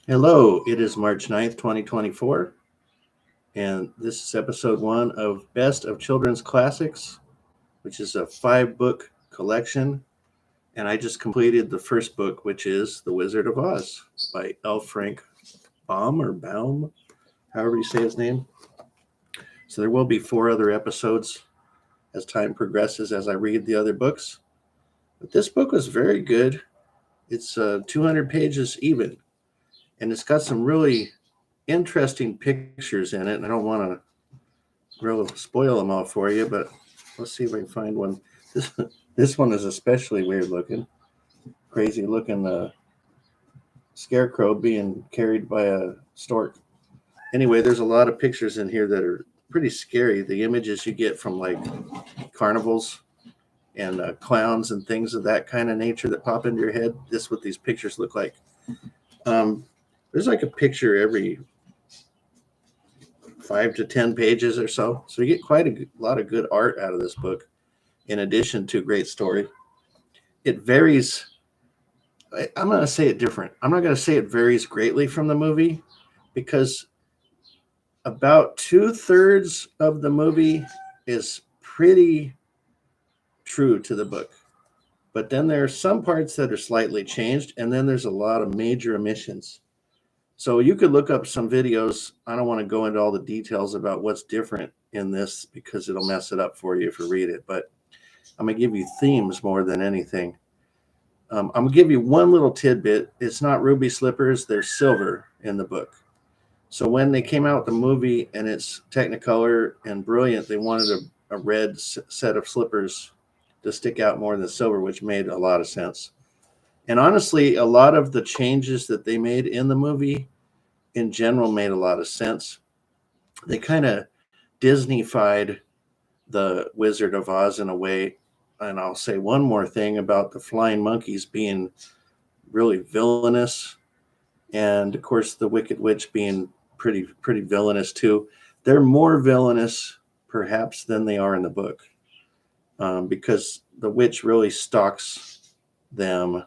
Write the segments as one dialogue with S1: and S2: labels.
S1: Hello, it is March 9th, 2024, and this is episode one of Best of Children's Classics, which is a five-book collection. And I just completed the first book, which is The Wizard of Oz by L. Frank Baum or Baum, however you say his name. So there will be four other episodes as time progresses as I read the other books. But this book was very good. It's 200 pages even, and it's got some really interesting pictures in it. And I don't want to real spoil them all for you, but let's see if I can find one. This this one is especially weird looking, crazy looking scarecrow being carried by a stork. Anyway, there's a lot of pictures in here that are pretty scary. The images you get from like carnivals and clowns and things of that kind of nature that pop into your head. This is what these pictures look like. Um, there's like a picture every 5 to 10 pages or so. So you get quite a lot of good art out of this book, in addition to a great story. It varies. I'm going to say it different. I'm not going to say it varies greatly from the movie because about two-thirds of the movie is pretty true to the book. But then there are some parts that are slightly changed, and then there's a lot of major omissions. So you could look up some videos. I don't want to go into all the details about what's different in this because it'll mess it up for you if you read it. But I'm going to give you themes more than anything. I'm going to give you one little tidbit. It's not ruby slippers, they're silver in the book. So when they came out with the movie and it's Technicolor and brilliant, they wanted a red set of slippers to stick out more than silver, which made a lot of sense. And honestly, a lot of the changes that they made in the movie in general made a lot of sense. They kind of Disneyfied the Wizard of Oz in a way. And I'll say one more thing about the flying monkeys being really villainous, and of course the Wicked Witch being pretty villainous too. They're more villainous perhaps than they are in the book, because the witch really stalks them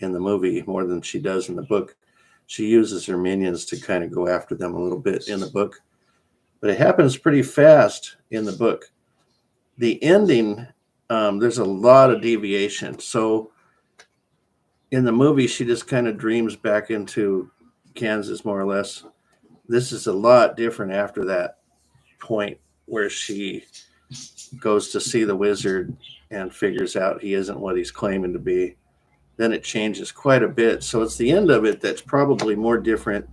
S1: in the movie more than she does in the book. She uses her minions to kind of go after them a little bit in the book, but it happens pretty fast in the book. The ending, there's a lot of deviation. So in the movie, she just kind of dreams back into Kansas, more or less. This is a lot different after that point where she goes to see the wizard and figures out he isn't what he's claiming to be. Then it changes quite a bit. So it's the end of it that's probably more different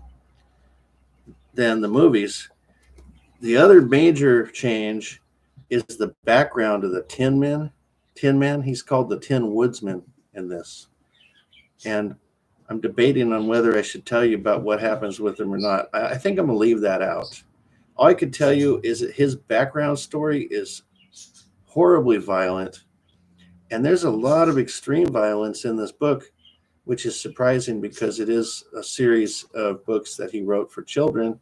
S1: than the movies. The other major change is the background of the Tin Man. Tin Man, he's called the Tin Woodsman in this. And I'm debating on whether I should tell you about what happens with him or not. I think I'm going to leave that out. All I can tell you is that his background story is horribly violent. And there's a lot of extreme violence in this book, which is surprising because it is a series of books that he wrote for children.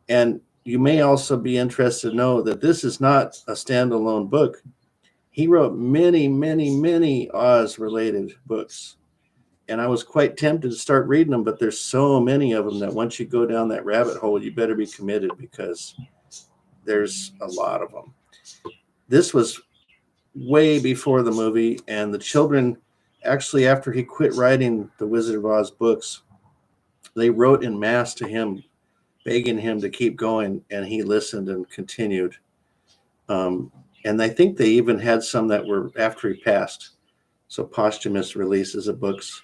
S1: And you may also be interested to know that this is not a standalone book. He wrote many, many, many Oz related books. And I was quite tempted to start reading them, but there's so many of them that once you go down that rabbit hole, you better be committed because there's a lot of them. This was way before the movie, and the children actually, after he quit writing the Wizard of Oz books, they wrote in mass to him, begging him to keep going, and he listened and continued. Um, and I think they even had some that were after he passed, so posthumous releases of books.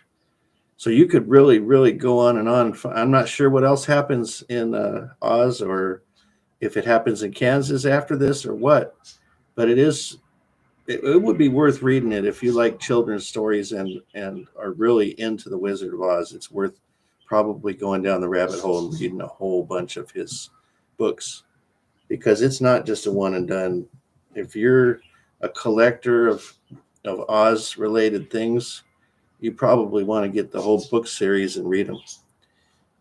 S1: So you could really, really go on and on. I'm not sure what else happens in Oz, or if it happens in Kansas after this or what, but it would be worth reading it if you like children's stories and are really into the Wizard of Oz. It's worth probably going down the rabbit hole and reading a whole bunch of his books because it's not just a one and done. If you're a collector of Oz related things, you probably want to get the whole book series and read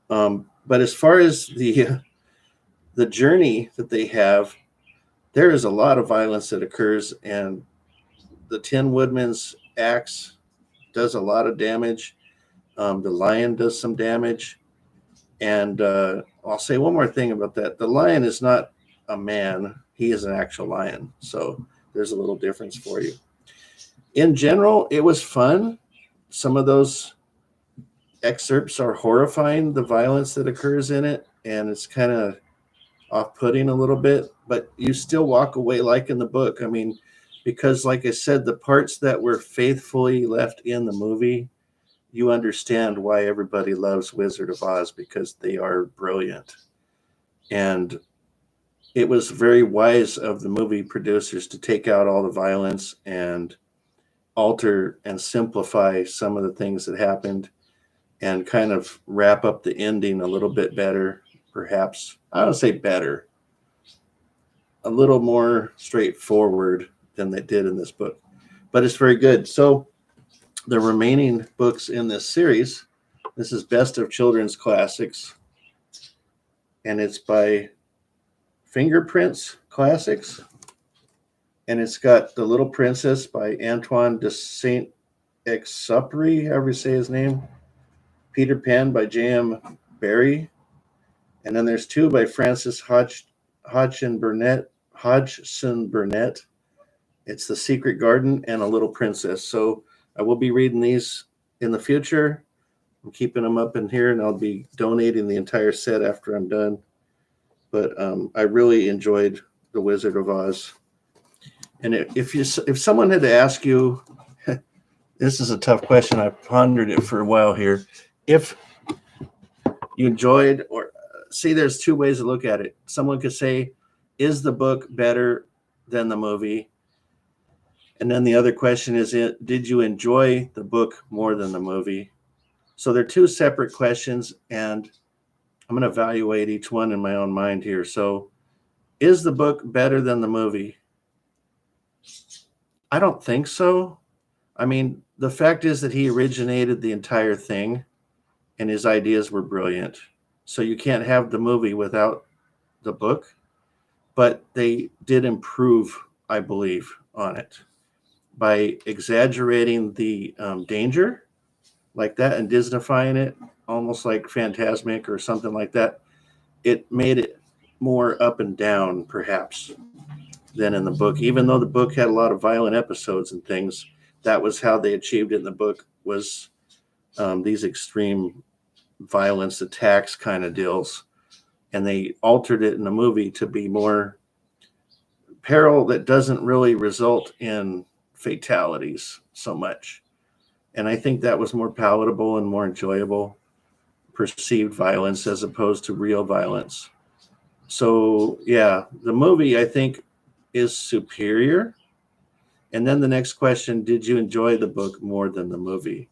S1: them. But as far as the journey that they have, there is a lot of violence that occurs, and the Tin Woodman's axe does a lot of damage. The lion does some damage. And I'll say one more thing about that. The lion is not a man, he is an actual lion. So there's a little difference for you. In general, it was fun. Some of those excerpts are horrifying, the violence that occurs in it, and it's kind of off-putting a little bit, but you still walk away liking the book. I mean, because like I said, the parts that were faithfully left in the movie, you understand why everybody loves Wizard of Oz, because they are brilliant. And it was very wise of the movie producers to take out all the violence and alter and simplify some of the things that happened and kind of wrap up the ending a little bit better, perhaps. I don't say better, a little more straightforward than they did in this book, but it's very good. So the remaining books in this series, this is Best of Children's Classics, and it's by Fingerprints Classics, and it's got The Little Princess by Antoine de Saint-Exupéry, however you say his name, Peter Pan by J.M. Barrie, and then there's two by Francis Hodgson Burnett. It's The Secret Garden and A Little Princess. So I will be reading these in the future. I'm keeping them up in here, and I'll be donating the entire set after I'm done. But I really enjoyed The Wizard of Oz. And if someone had to ask you, this is a tough question. I've pondered it for a while here. If you enjoyed, or see, there's two ways to look at it. Someone could say, is the book better than the movie? And then the other question is, did you enjoy the book more than the movie? So they're two separate questions, and I'm going to evaluate each one in my own mind here. So is the book better than the movie? I don't think so. I mean, the fact is that he originated the entire thing, and his ideas were brilliant. So you can't have the movie without the book, but they did improve, I believe, on it by exaggerating the danger like that and Disneyfying it, almost like Phantasmic or something like that. It made it more up and down, perhaps, than in the book. Even though the book had a lot of violent episodes and things, that was how they achieved it in the book, was these extreme violence attacks kind of deals. And they altered it in the movie to be more peril that doesn't really result in fatalities so much. And I think that was more palatable and more enjoyable, perceived violence as opposed to real violence. So, yeah, the movie, I think, is superior. And then the next question, did you enjoy the book more than the movie?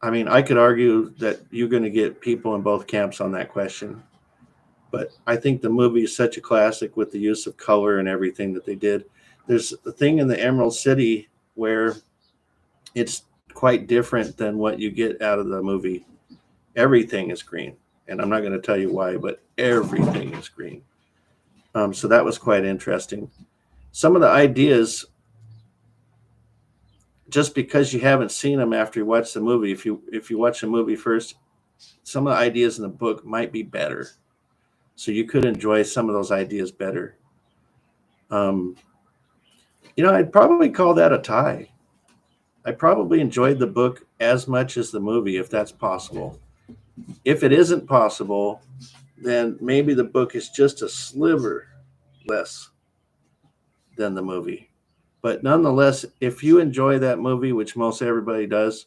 S1: I mean, I could argue that you're going to get people in both camps on that question. But I think the movie is such a classic with the use of color and everything that they did. There's a thing in the Emerald City where it's quite different than what you get out of the movie. Everything is green. And I'm not going to tell you why, but everything is green. So that was quite interesting. Some of the ideas, just because you haven't seen them after you watch the movie, if you watch the movie first, some of the ideas in the book might be better. So you could enjoy some of those ideas better. I'd probably call that a tie. I probably enjoyed the book as much as the movie, if that's possible. If it isn't possible, then maybe the book is just a sliver less than the movie. But nonetheless, if you enjoy that movie, which most everybody does,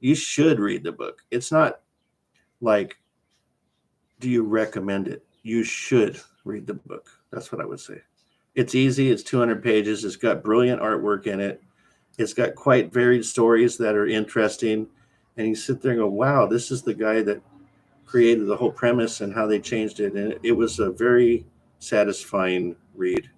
S1: you should read the book. It's not like, do you recommend it? You should read the book. That's what I would say. It's easy. It's 200 pages. It's got brilliant artwork in it. It's got quite varied stories that are interesting. And you sit there and go, wow, this is the guy that created the whole premise and how they changed it. And it was a very satisfying read.